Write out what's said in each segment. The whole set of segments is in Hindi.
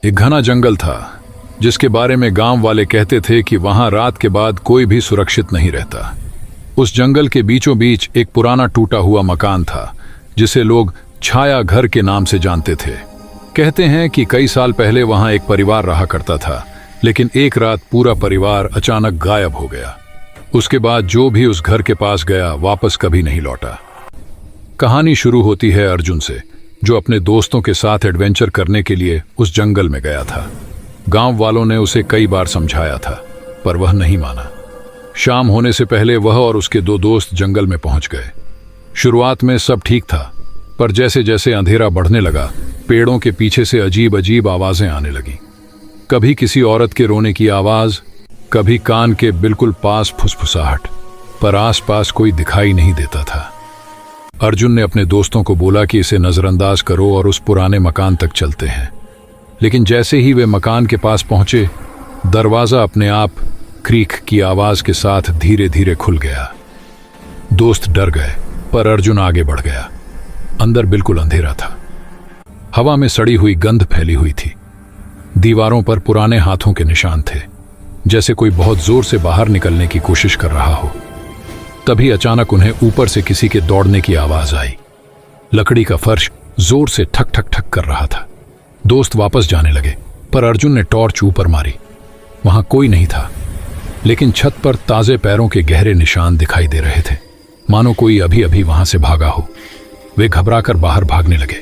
एक घना जंगल था जिसके बारे में गांव वाले कहते थे कि वहां रात के बाद कोई भी सुरक्षित नहीं रहता। उस जंगल के बीचों बीच एक पुराना टूटा हुआ मकान था जिसे लोग छाया घर के नाम से जानते थे। कहते हैं कि कई साल पहले वहां एक परिवार रहा करता था, लेकिन एक रात पूरा परिवार अचानक गायब हो गया। उसके बाद जो भी उस घर के पास गया वापस कभी नहीं लौटा। कहानी शुरू होती है अर्जुन से, जो अपने दोस्तों के साथ एडवेंचर करने के लिए उस जंगल में गया था। गांव वालों ने उसे कई बार समझाया था, पर वह नहीं माना। शाम होने से पहले वह और उसके दो दोस्त जंगल में पहुंच गए। शुरुआत में सब ठीक था, पर जैसे जैसे अंधेरा बढ़ने लगा, पेड़ों के पीछे से अजीब अजीब आवाजें आने लगी। कभी किसी औरत के रोने की आवाज, कभी कान के बिल्कुल पास फुसफुसाहट, पर आसपास कोई दिखाई नहीं देता था। अर्जुन ने अपने दोस्तों को बोला कि इसे नजरअंदाज करो और उस पुराने मकान तक चलते हैं। लेकिन जैसे ही वे मकान के पास पहुंचे, दरवाजा अपने आप क्रीक की आवाज के साथ धीरे धीरे खुल गया। दोस्त डर गए, पर अर्जुन आगे बढ़ गया। अंदर बिल्कुल अंधेरा था। हवा में सड़ी हुई गंध फैली हुई थी। दीवारों पर पुराने हाथों के निशान थे, जैसे कोई बहुत जोर से बाहर निकलने की कोशिश कर रहा हो। तभी अचानक उन्हें ऊपर से किसी के दौड़ने की आवाज आई। लकड़ी का फर्श जोर से ठक ठक ठक कर रहा था। दोस्त वापस जाने लगे, पर अर्जुन ने टॉर्च ऊपर मारी। वहां कोई नहीं था, लेकिन छत पर ताजे पैरों के गहरे निशान दिखाई दे रहे थे, मानो कोई अभी अभी वहां से भागा हो। वे घबराकर बाहर भागने लगे,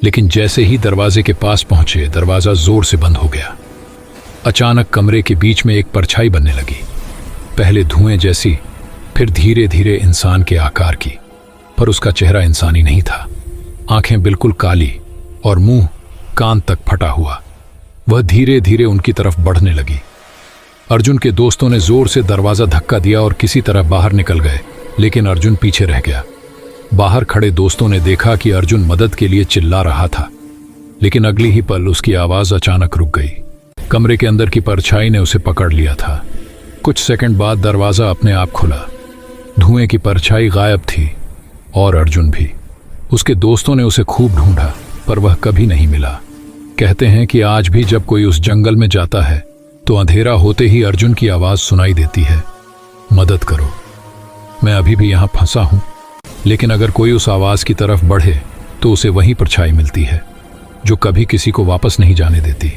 लेकिन जैसे ही दरवाजे के पास पहुंचे, दरवाजा जोर से बंद हो गया। अचानक कमरे के बीच में एक परछाई बनने लगी, पहले धुएं जैसी, फिर धीरे धीरे इंसान के आकार की। पर उसका चेहरा इंसानी नहीं था। आंखें बिल्कुल काली और मुंह कान तक फटा हुआ। वह धीरे धीरे उनकी तरफ बढ़ने लगी। अर्जुन के दोस्तों ने जोर से दरवाजा धक्का दिया और किसी तरह बाहर निकल गए, लेकिन अर्जुन पीछे रह गया। बाहर खड़े दोस्तों ने देखा कि अर्जुन मदद के लिए चिल्ला रहा था, लेकिन अगली ही पल उसकी आवाज अचानक रुक गई। कमरे के अंदर की परछाई ने उसे पकड़ लिया था। कुछ सेकंड बाद दरवाजा अपने आप खुला। धुएं की परछाई गायब थी और अर्जुन भी। उसके दोस्तों ने उसे खूब ढूंढा, पर वह कभी नहीं मिला। कहते हैं कि आज भी जब कोई उस जंगल में जाता है तो अंधेरा होते ही अर्जुन की आवाज सुनाई देती है, मदद करो, मैं अभी भी यहां फंसा हूं। लेकिन अगर कोई उस आवाज की तरफ बढ़े तो उसे वहीं परछाई मिलती है, जो कभी किसी को वापस नहीं जाने देती।